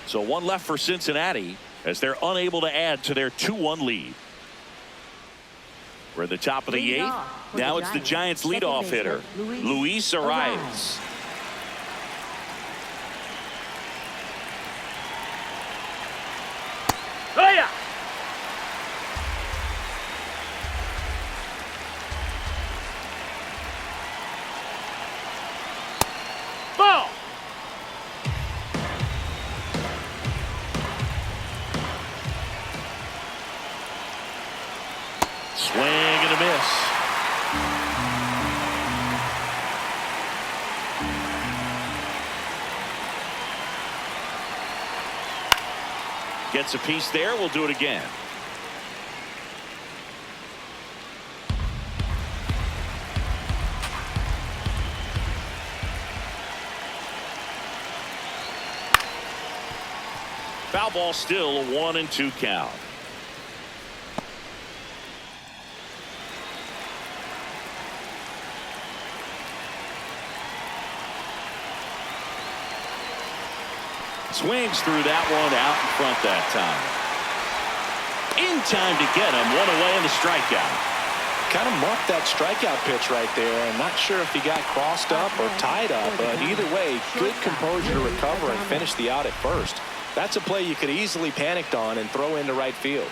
So 1 left for Cincinnati as they're unable to add to their 2-1 lead. We're at the top of the 8th. Now it's the Giants leadoff hitter, Luis Arias. Oh, yeah. Ball. Swing and a miss. Gets a piece there. We'll do it again. Foul ball, still a 1-2 count. Swings through that one, out in front that time. In time to get him. 1 away in the strikeout. Kind of marked that strikeout pitch right there. I'm not sure if he got crossed up or tied up, but either way, good composure to recover and finish the out at first. That's a play you could easily panicked on and throw into right field.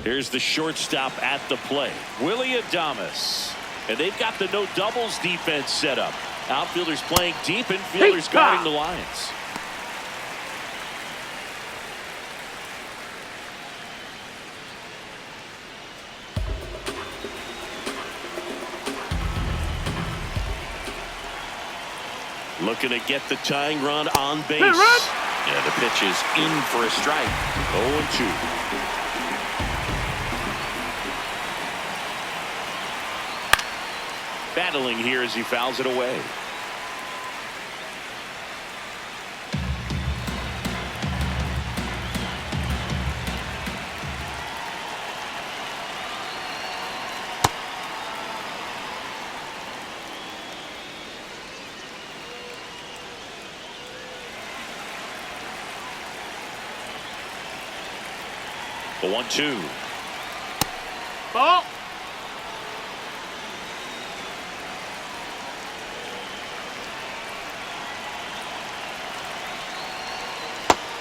Here's the shortstop at the plate, Willie Adames. And they've got the no doubles defense set up. Outfielders playing deep, infielders guarding the lines. Looking to get the tying run on base. Yeah, the pitch is in for a strike. 0-2. Battling here as he fouls it away. The 1-2. Ball.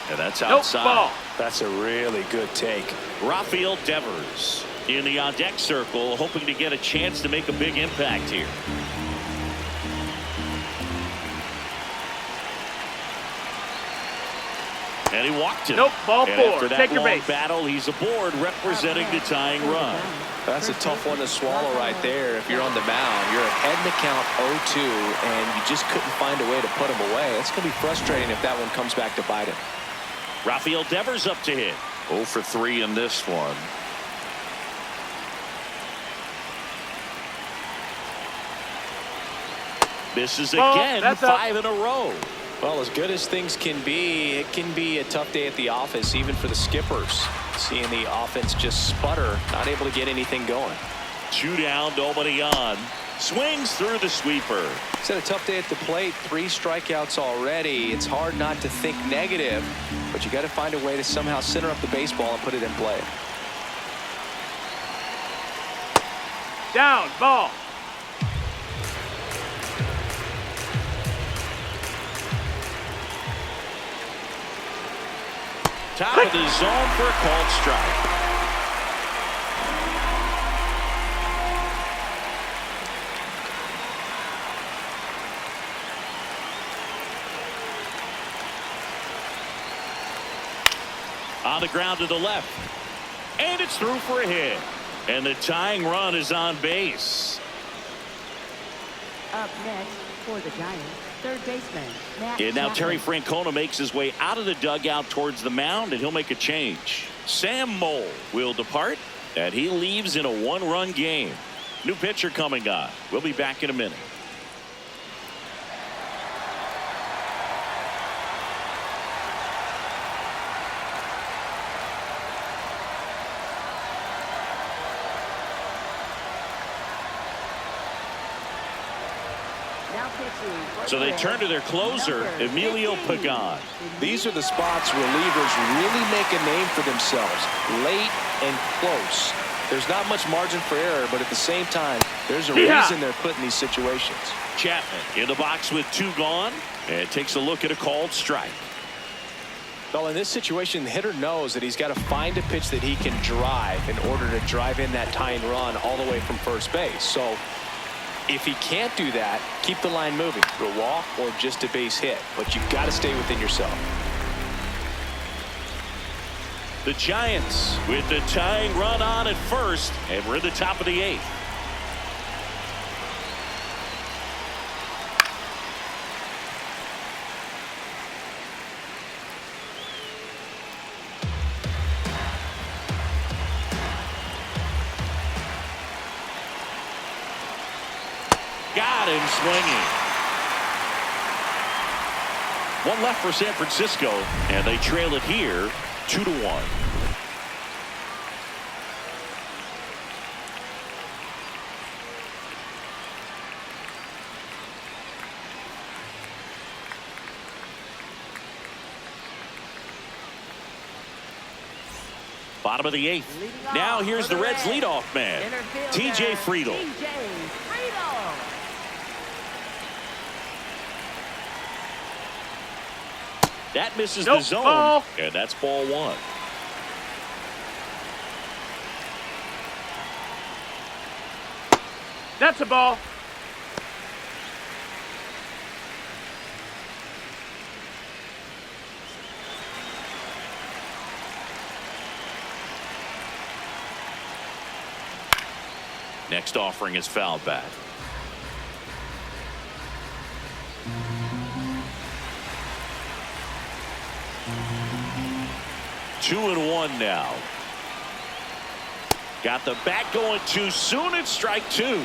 And that's outside. Ball. That's a really good take. Rafael Devers in the on-deck circle, hoping to get a chance to make a big impact here. And he walked him. Nope, ball and 4. After that Take your long base. battle, he's aboard representing the tying run. That's a tough one to swallow right there. If you're on the mound, you're ahead in the count 0-2, and you just couldn't find a way to put him away. It's going to be frustrating if that one comes back to bite him. Rafael Devers up to hit. 0 for 3 in this one. Misses again. That's 5 in a row. Well, as good as things can be, it can be a tough day at the office, even for the skippers. Seeing the offense just sputter, not able to get anything going. 2 down, nobody on. Swings through the sweeper. It's had a tough day at the plate. 3 strikeouts already. It's hard not to think negative, but you got to find a way to somehow center up the baseball and put it in play. Down, ball. Top of the zone for a called strike. On the ground to the left. And it's through for a hit. And the tying run is on base. Up next for the Giants, third baseman, Matt And now Terry Chapman. Francona makes his way out of the dugout towards the mound, and he'll make a change. Sam Mole will depart, and he leaves in a 1-run game. New pitcher coming on. We'll be back in a minute. Now pitching for So the they Reds, turn to their closer, number Emilio 15, Pagán. These are the spots relievers really make a name for themselves. Late and close. There's not much margin for error, but at the same time, there's a reason they're put in these situations. Chapman in the box with 2 gone, and takes a look at a called strike. Well, in this situation, the hitter knows that he's got to find a pitch that he can drive in order to drive in that tying run all the way from first base. So if he can't do that, keep the line moving through a walk or just a base hit, but you've got to stay within yourself. The Giants with the tying run on at first, and we're in the top of the 8th. Got him swinging. 1 left for San Francisco, and they trail it here 2-1. Bottom of the 8th. Now here's the Reds leadoff man, TJ Friedel. TJ Friedel. That misses Nope, the zone, ball. and that's ball 1. That's a ball. Next offering is foul back. Two and 1 now. Got the bat going too soon. It's strike 2.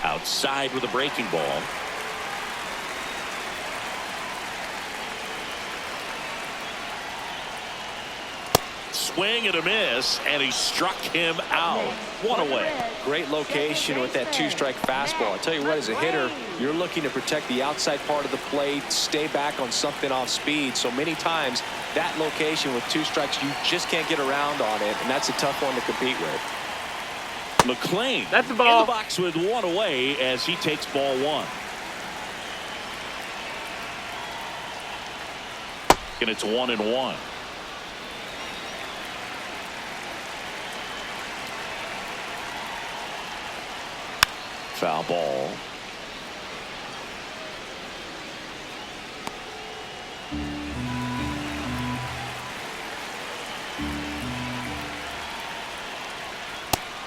Outside with a breaking ball. Swing and a miss, and he struck him out. 1 away. Great location with that 2-strike fastball. I tell you what, as a hitter, you're looking to protect the outside part of the plate, stay back on something off speed. So many times that location with 2 strikes, you just can't get around on it, and that's a tough one to compete with. McLean That's a ball. in the box with 1 away as he takes ball 1. And it's 1-1. Foul ball.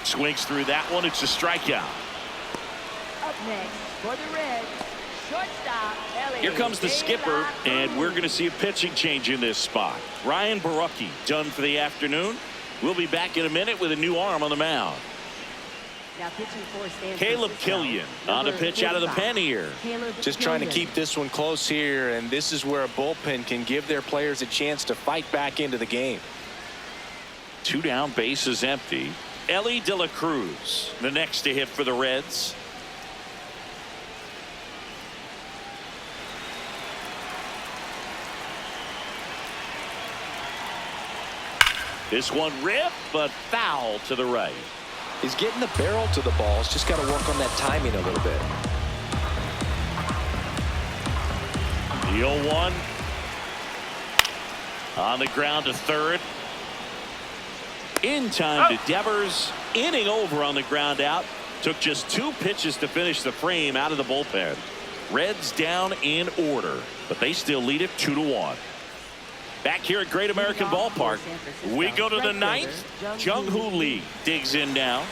Swings through that one. It's a strikeout. Up next for the Reds, shortstop Ellie. Here comes the skipper, and we're going to see a pitching change in this spot. Ryan Barucki done for the afternoon. We'll be back in a minute with a new arm on the mound. Now pitching for San Caleb Francisco. Killian on the pitch out of the pen here. Just trying to keep this one close here, and this is where a bullpen can give their players a chance to fight back into the game. 2 down, bases empty. Ellie De La Cruz, the next to hit for the Reds. This one ripped, but foul to the right. He's getting the barrel to the balls. Just got to work on that timing a little bit. The 0-1. On the ground to third. In time to Devers. Inning over on the ground out. Took just 2 pitches to finish the frame out of the bullpen. Reds down in order, but they still lead it 2-1. Back here at Great American Ballpark, we go to the 9th. Jung Hoo Lee digs in now.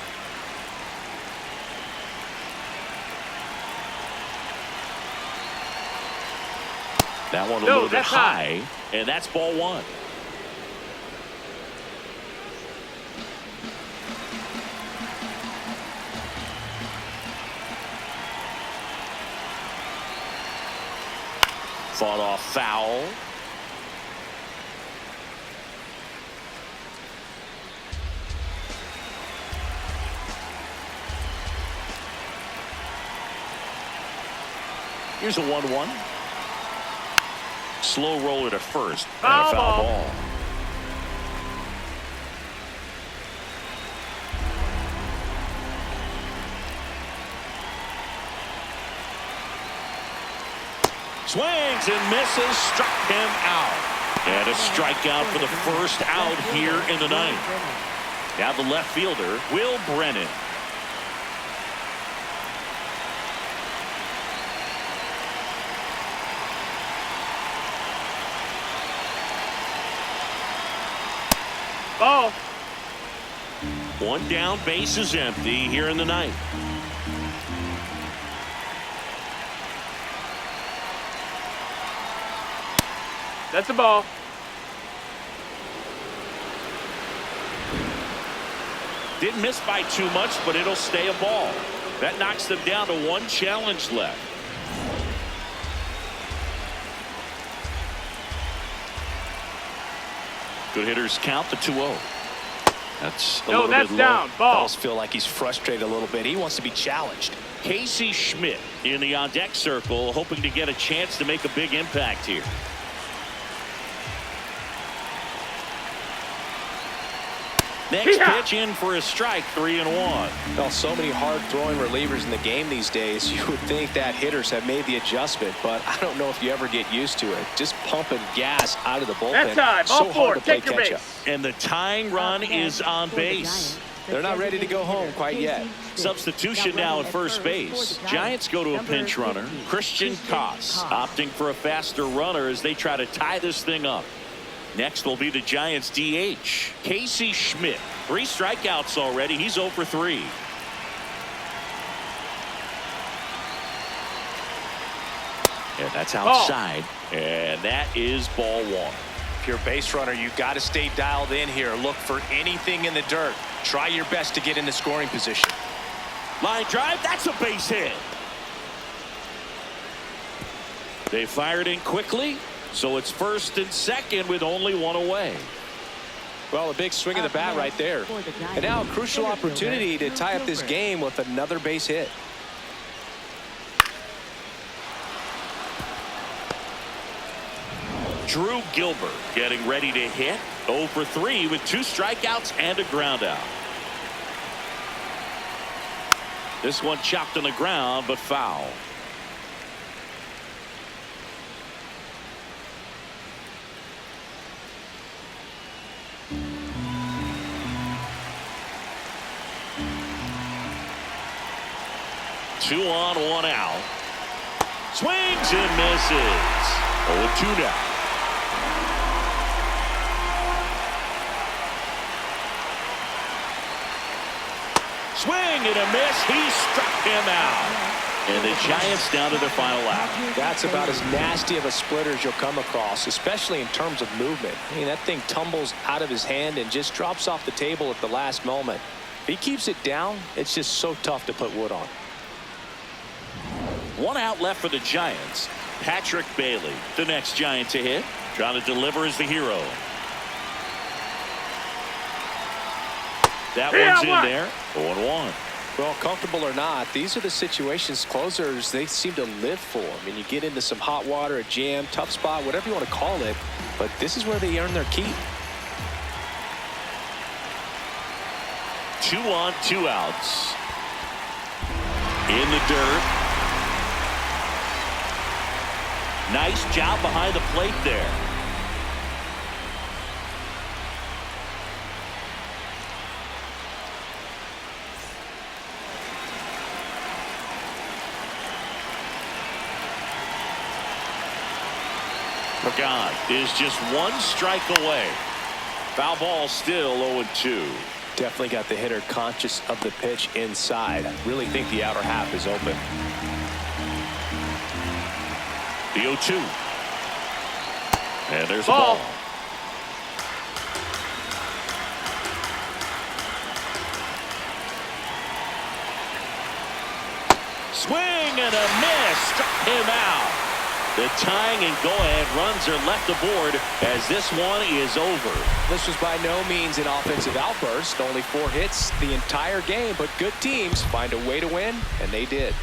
That one a little bit high, and that's ball 1. Fought off foul. Here's a 1-1. Slow roller to first. And a foul ball. Swings and misses. Struck him out. And a strikeout for the first out here in the 9th. Now the left fielder, Will Brennan. Ball. 1 down, base is empty here in the 9th. That's a ball. Didn't miss by too much, but it'll stay a ball. That knocks them down to 1 challenge left. Good hitters count the 2-0. That's a little that's bit down. low. Ball. Does feel like he's frustrated a little bit. He wants to be challenged. Casey Schmidt in the on-deck circle, hoping to get a chance to make a big impact here. Next pitch in for a strike, 3-1. Well, so many hard-throwing relievers in the game these days. You would think that hitters have made the adjustment, but I don't know if you ever get used to it. Just pumping gas out of the bullpen. That's time. So Ball 4. hard to play Take your catch-up. base. And the tying run is on base. They're not ready to go home quite yet. Substitution now at first base. Giants go to a pinch runner. Christian Koss opting for a faster runner as they try to tie this thing up. Next will be the Giants DH, Casey Schmidt. 3 strikeouts already. He's 0 for 3. And that's outside. And that is ball 1. If you're a base runner, you've got to stay dialed in here. Look for anything in the dirt. Try your best to get into scoring position. Line drive. That's a base hit. They fired in quickly. So it's first and second with only 1 away. Well, a big swing of the bat right there. And now a crucial opportunity to tie up this game with another base hit. Drew Gilbert getting ready to hit. 0 for 3 with 2 strikeouts and a ground out. This one chopped on the ground, but foul. Two on, 1 out. Swings and misses. 0-2 now. Swing and a miss. He struck him out. And the Giants down to their final out. That's about as nasty of a splitter as you'll come across, especially in terms of movement. I mean, that thing tumbles out of his hand and just drops off the table at the last moment. If he keeps it down, it's just so tough to put wood on. 1 out left for the Giants. Patrick Bailey, the next Giant to hit. Trying to deliver as the hero. That one's in there. 0-1. Well, comfortable or not, these are the situations closers they seem to live for. I mean, you get into some hot water, a jam, tough spot, whatever you want to call it, but this is where they earn their keep. 2 on, 2 outs. In the dirt. Nice job behind the plate there. Pagán is just 1 strike away. Foul ball still 0-2. Definitely got the hitter conscious of the pitch inside. I really think the outer half is open. The 0-2. And there's Ball. a ball. Swing and a miss. Struck him out. The tying and go-ahead runs are left aboard as this one is over. This was by no means an offensive outburst. Only 4 hits the entire game, but good teams find a way to win, and they did.